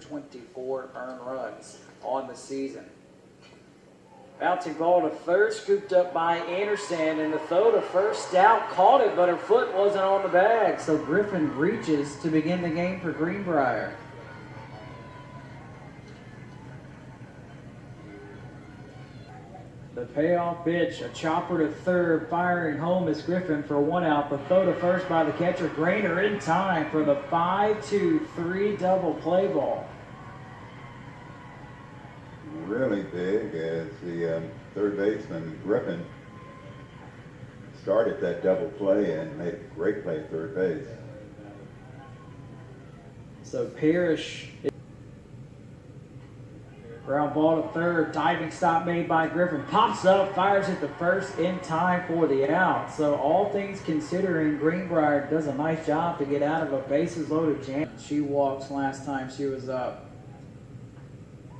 24 earned runs on the season. Bouncing ball to third, scooped up by Anderson, and the throw to first. Stout caught it, but her foot wasn't on the bag, so Griffin reaches to begin the game for Greenbrier. The payoff pitch, a chopper to third, firing home is Griffin for one out. The throw to first by the catcher, Grainer in time for the 5-2-3 double play ball. Really big as the third baseman Griffin started that double play and made a great play at third base. So Parrish, ground ball to third, diving stop made by Griffin, pops up, fires it to first in time for the out. So all things considering, Greenbrier does a nice job to get out of a bases loaded jam. She walks last time she was up.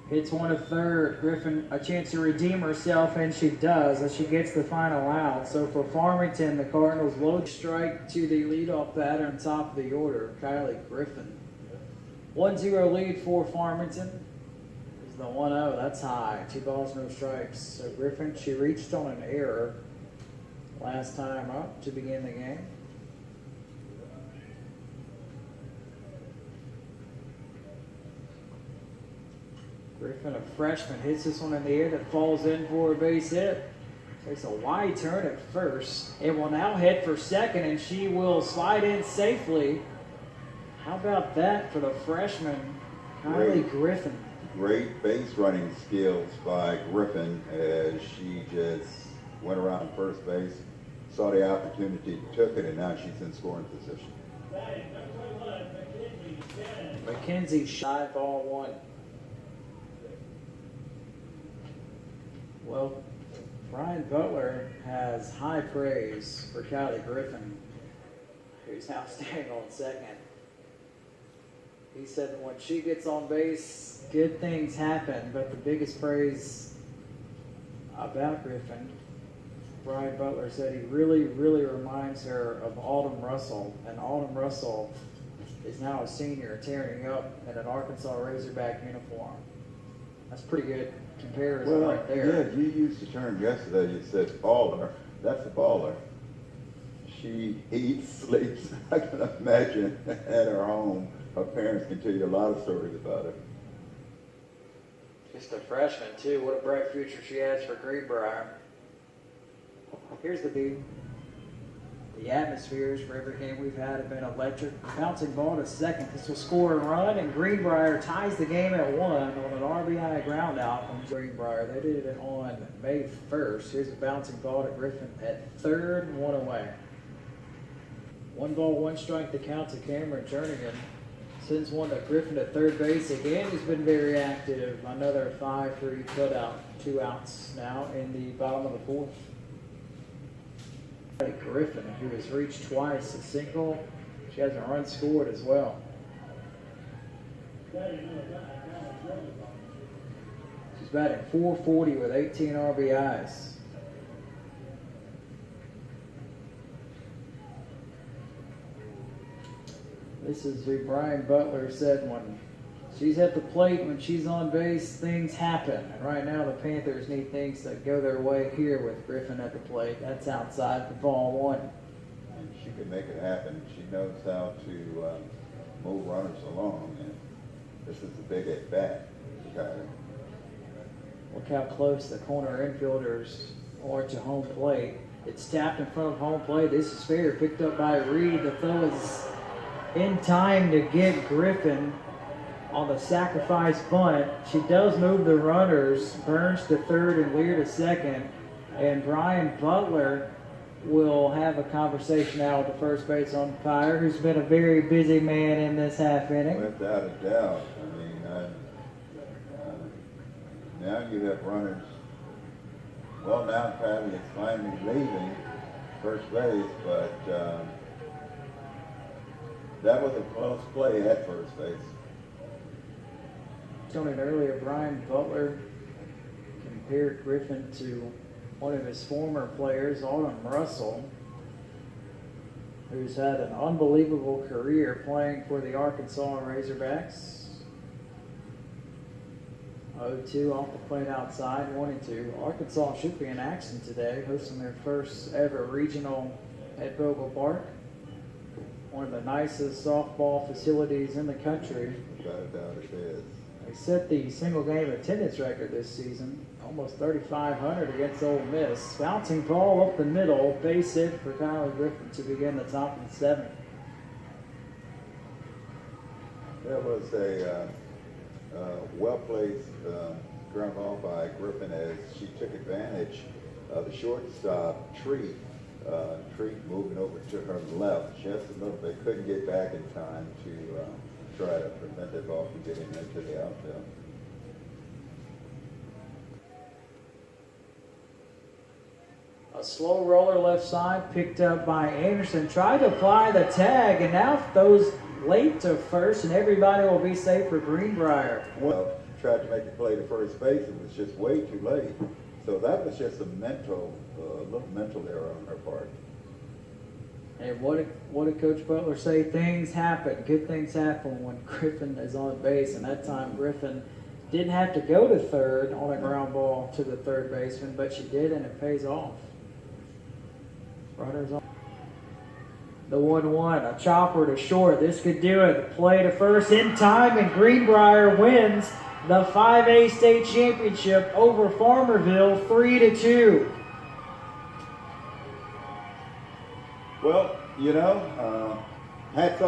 Hits one to third. Griffin a chance to redeem herself, and she does as she gets the final out. So for Farmington, the Cardinals load strike to the leadoff batter on top of the order, Kylie Griffin. 1-0 lead for Farmington. Is the 1-0. That's high. 2 balls, no strikes. So Griffin, she reached on an error last time up to begin the game. Griffin, a freshman, hits this one in the air that falls in for a base hit. Takes a wide turn at first. It will now head for second, and she will slide in safely. How about that for the freshman, Kylie Griffin? Great base running skills by Griffin as she just went around first base, saw the opportunity, took it, and now she's in scoring position. Mackenzie shy ball one. Well, Brian Butler has high praise for Kylie Griffin, who's now standing on second. He said that when she gets on base, good things happen, but the biggest praise about Griffin, Brian Butler said he really, really reminds her of Autumn Russell, and Autumn Russell is now a senior tearing up in an Arkansas Razorback uniform. That's pretty good comparison right there. Yeah, you used the term yesterday, you said baller. That's a baller. She eats, sleeps. I can imagine at her home. Her parents can tell you a lot of stories about her. Just a freshman, too. What a bright future she has for Greenbrier. Here's the beat. The atmospheres for every game we've had have been electric. Bouncing ball to second. This will score a run, and Greenbrier ties the game at 1 on an RBI ground out from Greenbrier. They did it on May 1st. Here's a bouncing ball to Griffin at third, 1 away. 1 ball, 1 strike, the count to Cameron Jernigan. Sends one to Griffin at third base. Again, he's been very active. Another 5-3 cutout. 2 outs now in the bottom of the 4th. Griffin, who has reached twice, a single. She has a run scored as well. She's batting .440 with 18 RBIs. This is who Brian Butler said when she's at the plate, when she's on base, things happen. And right now the Panthers need things to go their way here with Griffin at the plate. That's outside for ball 1. And she can make it happen. She knows how to move runners along, and this is a big at bat for Kylie. Look how close the corner infielders are to home plate. It's tapped in front of home plate. This is fair, picked up by Reed. The throw is in time to get Griffin on the sacrifice bunt. She does move the runners. Burns to third and Lear to second. And Brian Butler will have a conversation now with the first base umpire, who's been a very busy man in this half inning. Without a doubt. I mean, now you have runners. Well, now Kylie is finally leaving first base, but that was a close play at first base. On it earlier, Brian Butler compared Griffin to one of his former players, Autumn Russell, who's had an unbelievable career playing for the Arkansas Razorbacks. 0-2 off the plate outside, 1-2. Arkansas should be in action today, hosting their first ever regional at Bogle Park. One of the nicest softball facilities in the country. Without a doubt it is. They set the single game attendance record this season, almost 3,500 against Ole Miss. Bouncing ball up the middle, base hit for Kylie Griffin to begin the top of the seventh. That was a well-placed ground ball by Griffin as she took advantage of the shortstop Treat. Treat moving over to her left just a little bit. Couldn't get back in time to try to prevent that ball from getting into the outfield. A slow roller left side picked up by Anderson. Tried to apply the tag and now throws late to first, and everybody will be safe for Greenbrier. Well, tried to make a play to first base. It was just way too late. So that was just a little mental error on her part. And what did Coach Butler say? Things happen. Good things happen when Griffin is on base. And that time Griffin didn't have to go to third on a ground ball to the third baseman, but she did, and it pays off. Runners on. The 1-1, a chopper to short. This could do it. Play to first in time, and Greenbrier wins the 5A state championship over Farmerville 3-2. Well, hats off.